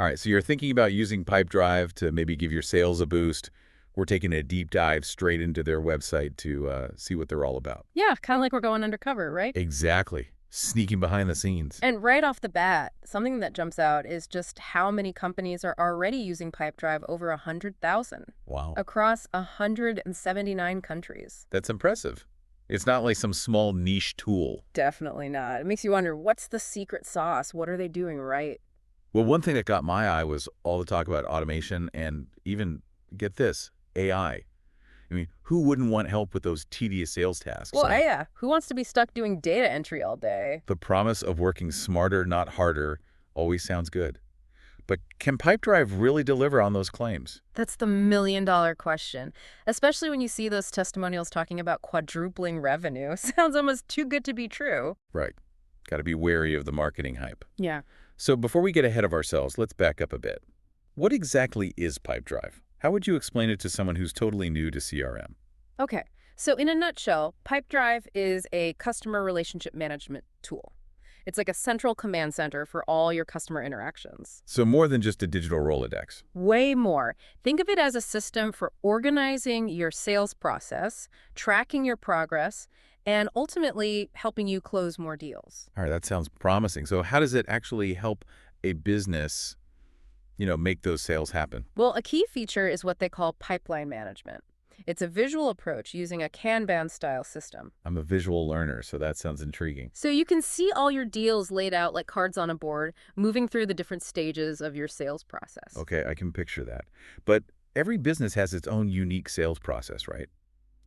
All right, so you're thinking about using Pipedrive to maybe give your sales a boost. We're taking a deep dive straight into their website to see what they're all about. Yeah, kind of like we're going undercover, right? Exactly. Sneaking behind the scenes. And right off the bat, something that jumps out is just how many companies are already using Pipedrive, over 100,000 Wow. across 179 countries. That's impressive. It's not like some small niche tool. Definitely not. It makes you wonder, what's the secret sauce? What are they doing right? Well, one thing that got my eye was all the talk about automation and even, get this, AI. I mean, who wouldn't want help with those tedious sales tasks? Well, Like yeah, who wants to be stuck doing data entry all day? the promise of working smarter, not harder, always sounds good. But can Pipedrive really deliver on those claims? That's the million-dollar question, especially when you see those testimonials talking about quadrupling revenue. Sounds almost too good to be true. Right. Got to be wary of the marketing hype. Yeah. So before we get ahead of ourselves, let's back up a bit. What exactly is Pipedrive? How would you explain it to someone who's totally new to CRM? Okay, so in a nutshell, Pipedrive is a customer relationship management tool. It's like a central command center for all your customer interactions. So more than just a digital Rolodex. Way more. Think of it as a system for organizing your sales process, tracking your progress, and ultimately helping you close more deals. All right, that sounds promising. So how does it actually help a business, make those sales happen? Well, a key feature is what they call pipeline management. It's a visual approach using a Kanban-style system. I'm a visual learner, so that sounds intriguing. So you can see all your deals laid out like cards on a board, moving through the different stages of your sales process. Okay, I can picture that. But every business has its own unique sales process, right?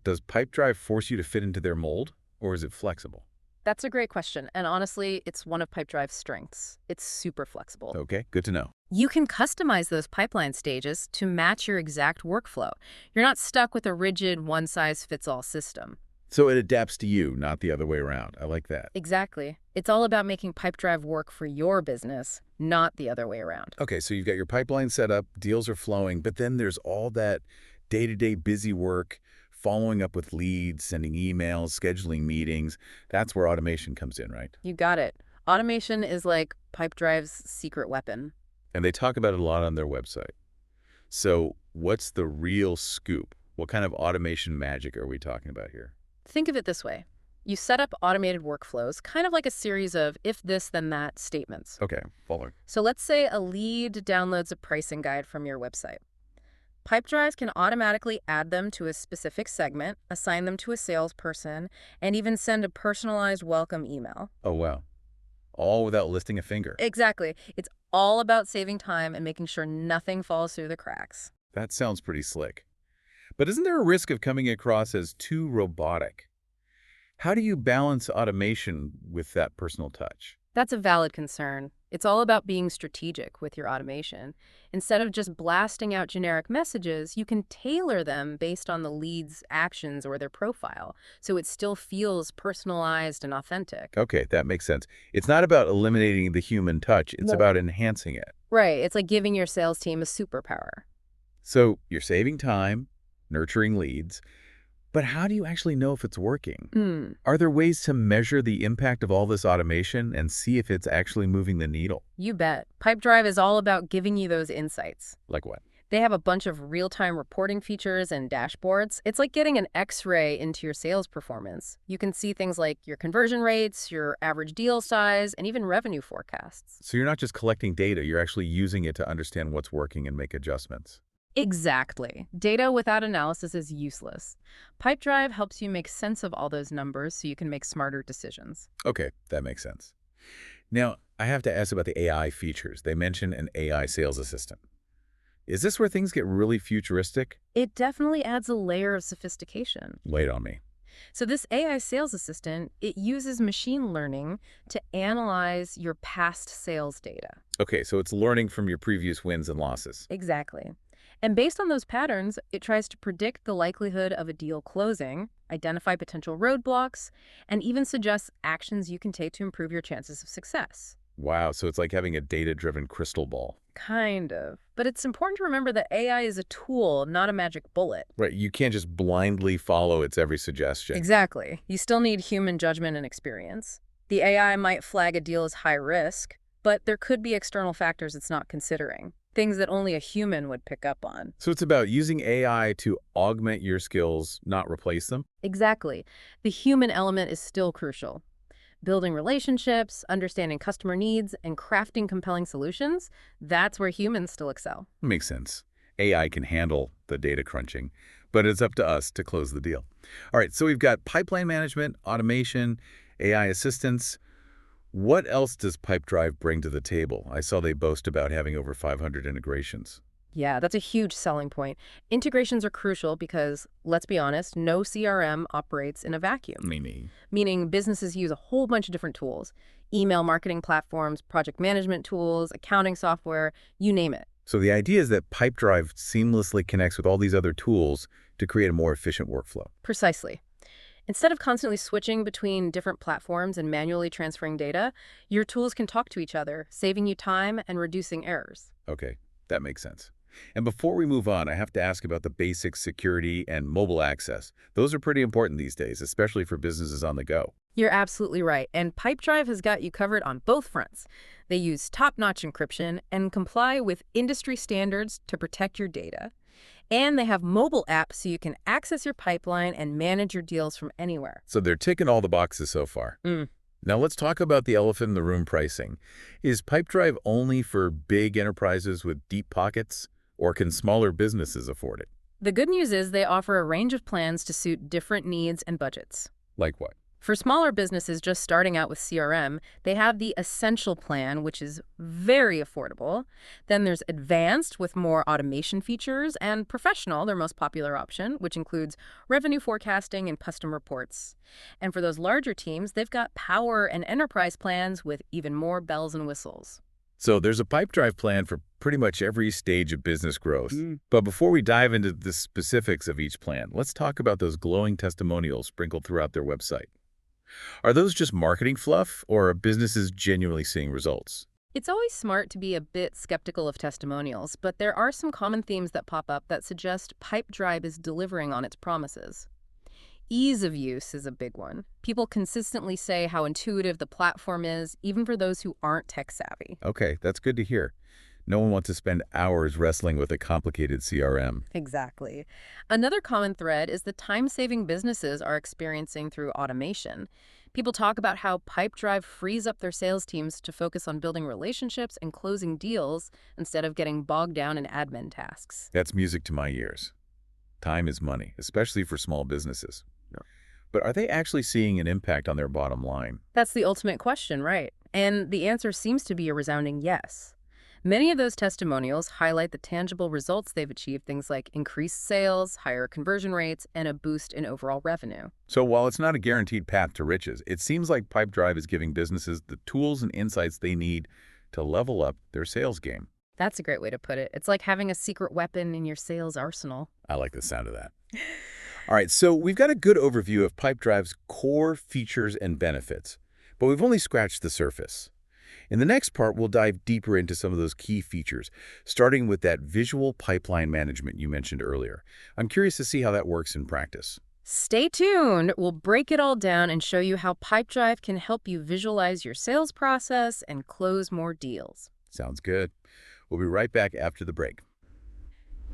Does Pipedrive force you to fit into their mold, or is it flexible? That's a great question, and honestly, it's one of Pipedrive's strengths. It's super flexible. Okay, good to know. You can customize those pipeline stages to match your exact workflow. You're not stuck with a rigid one-size-fits-all system. So it adapts to you, not the other way around. I like that. Exactly. It's all about making Pipedrive work for your business, not the other way around. Okay, so you've got your pipeline set up, deals are flowing, but then there's all that day-to-day busy work, following up with leads, sending emails, scheduling meetings. That's where automation comes in, right? You got it. Automation is like Pipedrive's secret weapon. And they talk about it a lot on their website. So what's the real scoop? What kind of automation magic are we talking about here? Think of it this way. You set up automated workflows, kind of like a series of if this, then that statements. Okay, following. So let's say a lead downloads a pricing guide from your website. Pipedrive can automatically add them to a specific segment, assign them to a salesperson, and even send a personalized welcome email. Oh, wow. All without lifting a finger. Exactly. It's all about saving time and making sure nothing falls through the cracks. That sounds pretty slick. But isn't there a risk of coming across as too robotic? How do you balance automation with that personal touch? That's a valid concern. It's all about being strategic with your automation. Instead of just blasting out generic messages, you can tailor them based on the lead's actions or their profile, so it still feels personalized and authentic. Okay, that makes sense. It's not about eliminating the human touch. It's No. about enhancing it. Right, it's like giving your sales team a superpower. So you're saving time, nurturing leads, but how do you actually know if it's working? Hmm. Are there ways to measure the impact of all this automation and see if it's actually moving the needle? You bet. Pipedrive is all about giving you those insights. Like what? They have a bunch of real-time reporting features and dashboards. It's like getting an X-ray into your sales performance. You can see things like your conversion rates, your average deal size, and even revenue forecasts. So you're not just collecting data, you're actually using it to understand what's working and make adjustments. Exactly. Data without analysis is useless. Pipedrive helps you make sense of all those numbers so you can make smarter decisions. Okay, that makes sense. Now, I have to ask about the AI features. They mention an AI sales assistant. Is this where things get really futuristic? It definitely adds a layer of sophistication. Lay it on me. So this AI sales assistant, it uses machine learning to analyze your past sales data. Okay, so it's learning from your previous wins and losses. Exactly. And based on those patterns, it tries to predict the likelihood of a deal closing, identify potential roadblocks, and even suggest actions you can take to improve your chances of success. Wow, so it's like having a data-driven crystal ball. Kind of. But it's important to remember that AI is a tool, not a magic bullet. Right, you can't just blindly follow its every suggestion. Exactly. You still need human judgment and experience. The AI might flag a deal as high risk, but there could be external factors it's not considering, things that only a human would pick up on. So it's about using AI to augment your skills, not replace them? Exactly. The human element is still crucial. Building relationships, understanding customer needs, and crafting compelling solutions, that's where humans still excel. Makes sense. AI can handle the data crunching, but it's up to us to close the deal. All right, so we've got pipeline management, automation, AI assistance. What else does Pipedrive bring to the table? I saw they boast about having over 500 integrations. Yeah, that's a huge selling point. Integrations are crucial because, let's be honest, no CRM operates in a vacuum, Mimi. meaning businesses use a whole bunch of different tools, email marketing platforms, project management tools, accounting software, you name it. So the idea is that Pipedrive seamlessly connects with all these other tools to create a more efficient workflow. Precisely. Instead of constantly switching between different platforms and manually transferring data, your tools can talk to each other, saving you time and reducing errors. Okay, that makes sense. And before we move on, I have to ask about the basic security and mobile access. Those are pretty important these days, especially for businesses on the go. You're absolutely right, and Pipedrive has got you covered on both fronts. They use top-notch encryption and comply with industry standards to protect your data. And they have mobile apps so you can access your pipeline and manage your deals from anywhere. So they're ticking all the boxes so far. Now let's talk about the elephant in the room pricing. Is Pipedrive only for big enterprises with deep pockets, or can smaller businesses afford it? The good news is they offer a range of plans to suit different needs and budgets. Like what? For smaller businesses just starting out with CRM, they have the Essential plan, which is very affordable. Then there's Advanced with more automation features, and Professional, their most popular option, which includes revenue forecasting and custom reports. And for those larger teams, they've got Power and Enterprise plans with even more bells and whistles. So there's a Pipedrive plan for pretty much every stage of business growth. But before we dive into the specifics of each plan, let's talk about those glowing testimonials sprinkled throughout their website. Are those just marketing fluff, or are businesses genuinely seeing results? It's always smart to be a bit skeptical of testimonials, but there are some common themes that pop up that suggest Pipedrive is delivering on its promises. Ease of use is a big one. People consistently say how intuitive the platform is, even for those who aren't tech savvy. Okay, that's good to hear. No one wants to spend hours wrestling with a complicated CRM. Exactly. Another common thread is the time-saving businesses are experiencing through automation. People talk about how Pipedrive frees up their sales teams to focus on building relationships and closing deals instead of getting bogged down in admin tasks. That's music to my ears. Time is money, especially for small businesses. But are they actually seeing an impact on their bottom line? That's the ultimate question, right? And the answer seems to be a resounding yes. Many of those testimonials highlight the tangible results they've achieved, things like increased sales, higher conversion rates, and a boost in overall revenue. So while it's not a guaranteed path to riches, it seems like Pipedrive is giving businesses the tools and insights they need to level up their sales game. That's a great way to put it. It's like having a secret weapon in your sales arsenal. I like the sound of that. All right, so we've got a good overview of Pipedrive's core features and benefits, but we've only scratched the surface. In the next part, we'll dive deeper into some of those key features, starting with that visual pipeline management you mentioned earlier. I'm curious to see how that works in practice. Stay tuned. We'll break it all down and show you how Pipedrive can help you visualize your sales process and close more deals. Sounds good. We'll be right back after the break.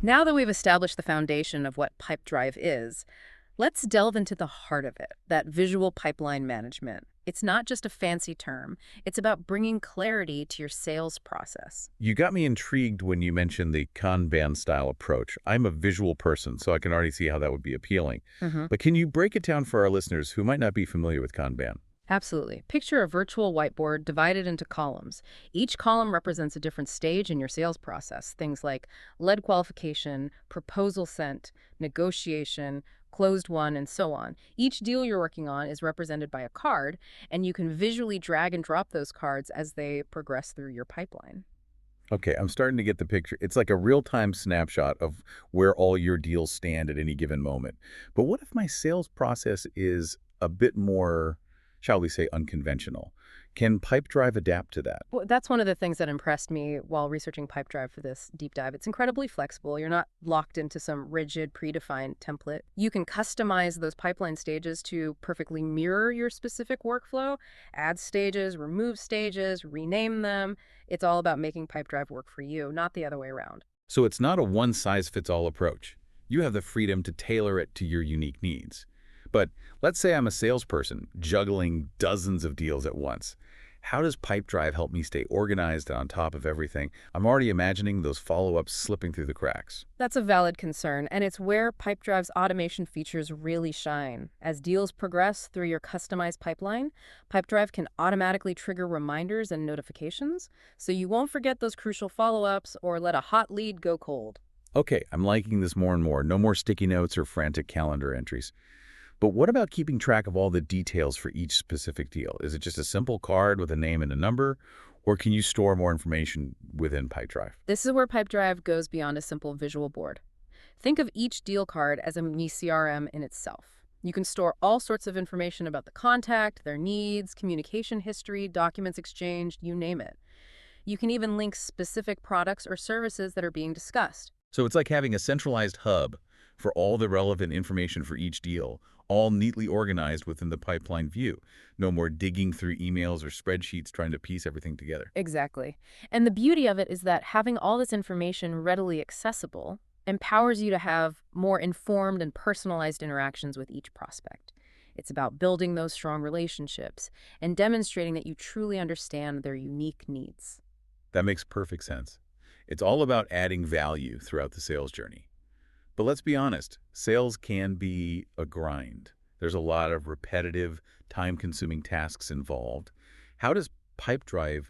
Now that we've established the foundation of what Pipedrive is, let's delve into the heart of it, that visual pipeline management. It's not just a fancy term. It's about bringing clarity to your sales process. You got me intrigued when you mentioned the Kanban-style approach. I'm a visual person, so I can already see how that would be appealing. But can you break it down for our listeners who might not be familiar with Kanban? Absolutely. Picture a virtual whiteboard divided into columns. Each column represents a different stage in your sales process. Things like lead qualification, proposal sent, negotiation, closed won, and so on. Each deal you're working on is represented by a card, and you can visually drag and drop those cards as they progress through your pipeline. Okay, I'm starting to get the picture. It's like a real-time snapshot of where all your deals stand at any given moment. But what if my sales process is a bit more, shall we say, unconventional? Can Pipedrive adapt to that? Well, that's one of the things that impressed me while researching Pipedrive for this deep dive. It's incredibly flexible. You're not locked into some rigid, predefined template. You can customize those pipeline stages to perfectly mirror your specific workflow, add stages, remove stages, rename them. It's all about making Pipedrive work for you, not the other way around. So it's not a one-size-fits-all approach. You have the freedom to tailor it to your unique needs. But let's say I'm a salesperson juggling dozens of deals at once. How does Pipedrive help me stay organized and on top of everything? I'm already imagining those follow-ups slipping through the cracks. That's a valid concern, and it's where Pipedrive's automation features really shine. As deals progress through your customized pipeline, Pipedrive can automatically trigger reminders and notifications, so you won't forget those crucial follow-ups or let a hot lead go cold. Okay, I'm liking this more and more. No more sticky notes or frantic calendar entries. But what about keeping track of all the details for each specific deal? Is it just a simple card with a name and a number, or can you store more information within Pipedrive? This is where Pipedrive goes beyond a simple visual board. Think of each deal card as a mini CRM in itself. You can store all sorts of information about the contact, their needs, communication history, documents exchanged, you name it. You can even link specific products or services that are being discussed. So it's like having a centralized hub for all the relevant information for each deal, all neatly organized within the pipeline view. No more digging through emails or spreadsheets trying to piece everything together. Exactly. And the beauty of it is that having all this information readily accessible empowers you to have more informed and personalized interactions with each prospect. It's about building those strong relationships and demonstrating that you truly understand their unique needs. That makes perfect sense. It's all about adding value throughout the sales journey. But let's be honest, sales can be a grind. There's a lot of repetitive, time-consuming tasks involved. How does Pipedrive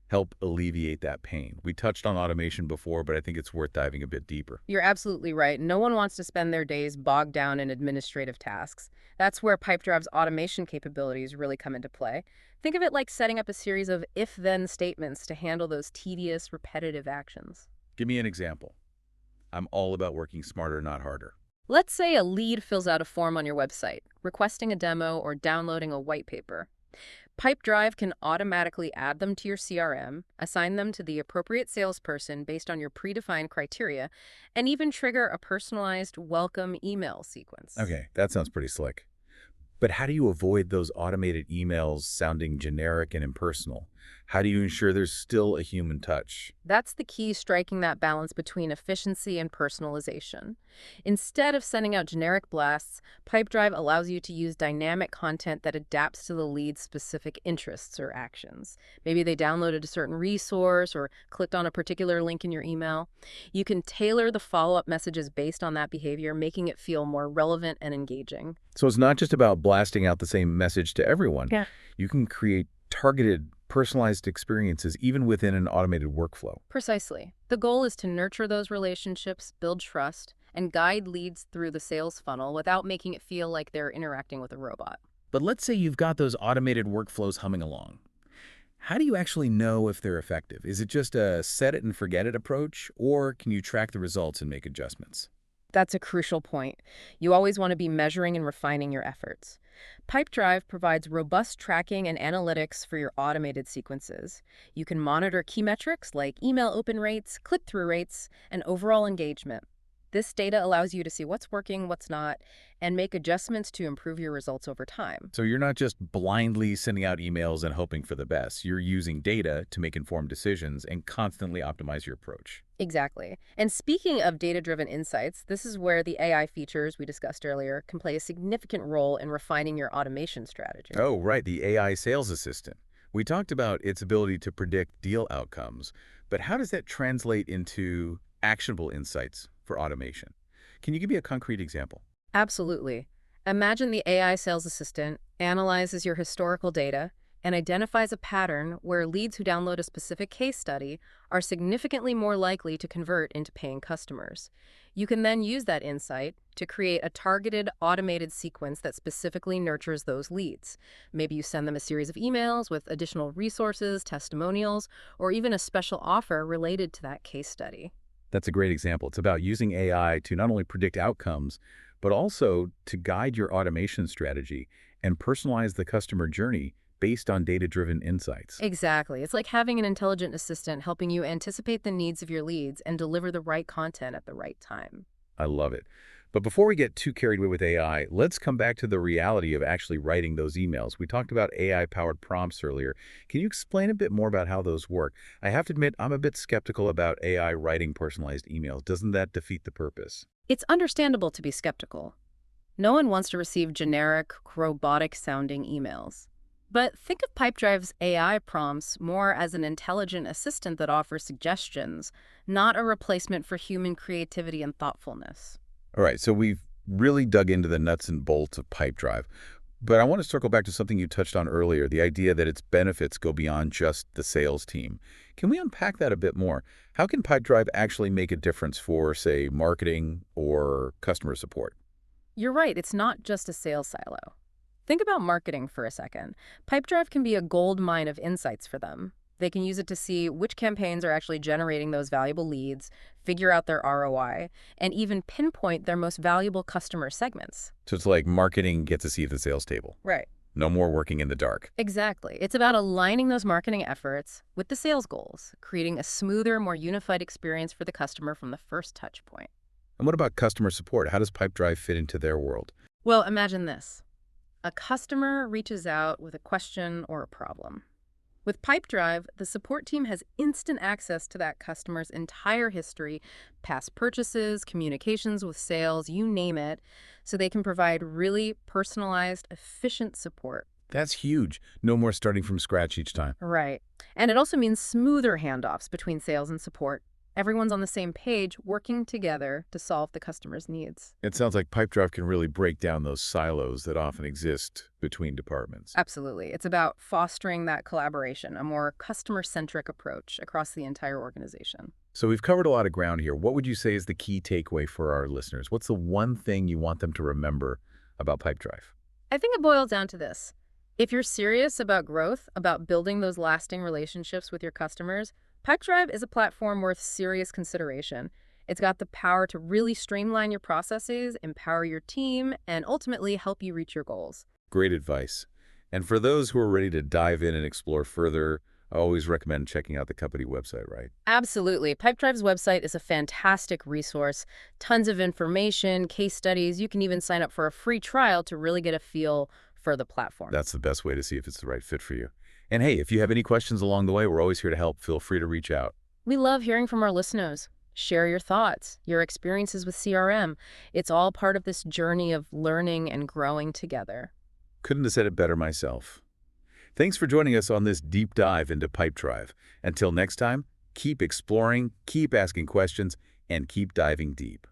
help alleviate that pain? We touched on automation before, but I think it's worth diving a bit deeper. You're absolutely right. No one wants to spend their days bogged down in administrative tasks. That's where Pipedrive's automation capabilities really come into play. Think of it like setting up a series of if-then statements to handle those tedious, repetitive actions. Give me an example. I'm all about working smarter, not harder. Let's say a lead fills out a form on your website, requesting a demo or downloading a white paper. Pipedrive can automatically add them to your CRM, assign them to the appropriate salesperson based on your predefined criteria, and even trigger a personalized welcome email sequence. Okay, that sounds pretty slick. But how do you avoid those automated emails sounding generic and impersonal? How do you ensure there's still a human touch? That's the key, striking that balance between efficiency and personalization. Instead of sending out generic blasts, Pipedrive allows you to use dynamic content that adapts to the lead's specific interests or actions. Maybe they downloaded a certain resource or clicked on a particular link in your email. You can tailor the follow-up messages based on that behavior, making it feel more relevant and engaging. So it's not just about blasting out the same message to everyone. Yeah. You can create targeted, personalized experiences even within an automated workflow. Precisely. The goal is to nurture those relationships, build trust, and guide leads through the sales funnel without making it feel like they're interacting with a robot. But let's say you've got those automated workflows humming along. How do you actually know if they're effective? Is it just a set it and forget it approach, or can you track the results and make adjustments? That's a crucial point. You always want to be measuring and refining your efforts. Pipedrive provides robust tracking and analytics for your automated sequences. You can monitor key metrics like email open rates, click-through rates, and overall engagement. This data allows you to see what's working, what's not, and make adjustments to improve your results over time. So you're not just blindly sending out emails and hoping for the best. You're using data to make informed decisions and constantly optimize your approach. Exactly. And speaking of data-driven insights, this is where the AI features we discussed earlier can play a significant role in refining your automation strategy. Oh, right, the AI sales assistant. We talked about its ability to predict deal outcomes, but how does that translate into actionable insights for automation? Can you give me a concrete example? Absolutely. Imagine the AI sales assistant analyzes your historical data and identifies a pattern where leads who download a specific case study are significantly more likely to convert into paying customers. You can then use that insight to create a targeted, automated sequence that specifically nurtures those leads. Maybe you send them a series of emails with additional resources, testimonials, or even a special offer related to that case study. That's a great example. It's about using AI to not only predict outcomes, but also to guide your automation strategy and personalize the customer journey based on data-driven insights. Exactly. It's like having an intelligent assistant helping you anticipate the needs of your leads and deliver the right content at the right time. I love it. But before we get too carried away with AI, let's come back to the reality of actually writing those emails. We talked about AI-powered prompts earlier. Can you explain a bit more about how those work? I have to admit, I'm a bit skeptical about AI writing personalized emails. Doesn't that defeat the purpose? It's understandable to be skeptical. No one wants to receive generic, robotic-sounding emails. But think of Pipedrive's AI prompts more as an intelligent assistant that offers suggestions, not a replacement for human creativity and thoughtfulness. All right, so we've really dug into the nuts and bolts of Pipedrive. But I want to circle back to something you touched on earlier, the idea that its benefits go beyond just the sales team. Can we unpack that a bit more? How can Pipedrive actually make a difference for, say, marketing or customer support? You're right, it's not just a sales silo. Think about marketing for a second. Pipedrive can be a gold mine of insights for them. They can use it to see which campaigns are actually generating those valuable leads, figure out their ROI, and even pinpoint their most valuable customer segments. So it's like marketing gets a seat at the sales table. Right. No more working in the dark. Exactly. It's about aligning those marketing efforts with the sales goals, creating a smoother, more unified experience for the customer from the first touch point. And what about customer support? How does Pipedrive fit into their world? Well, imagine this. A customer reaches out with a question or a problem. With Pipedrive, the support team has instant access to that customer's entire history, past purchases, communications with sales, you name it, so they can provide really personalized, efficient support. That's huge. No more starting from scratch each time. Right. And it also means smoother handoffs between sales and support. Everyone's on the same page, working together to solve the customer's needs. It sounds like Pipedrive can really break down those silos that often exist between departments. Absolutely. It's about fostering that collaboration, a more customer-centric approach across the entire organization. So we've covered a lot of ground here. What would you say is the key takeaway for our listeners? What's the one thing you want them to remember about Pipedrive? I think it boils down to this. If you're serious about growth, about building those lasting relationships with your customers, Pipedrive is a platform worth serious consideration. It's got the power to really streamline your processes, empower your team, and ultimately help you reach your goals. Great advice. And for those who are ready to dive in and explore further, I always recommend checking out the company website, right? Absolutely. Pipedrive's website is a fantastic resource. Tons of information, case studies. You can even sign up for a free trial to really get a feel for the platform. That's the best way to see if it's the right fit for you. And hey, if you have any questions along the way, we're always here to help. Feel free to reach out. We love hearing from our listeners. Share your thoughts, your experiences with CRM. It's all part of this journey of learning and growing together. Couldn't have said it better myself. Thanks for joining us on this deep dive into Pipedrive. Until next time, keep exploring, keep asking questions, and keep diving deep.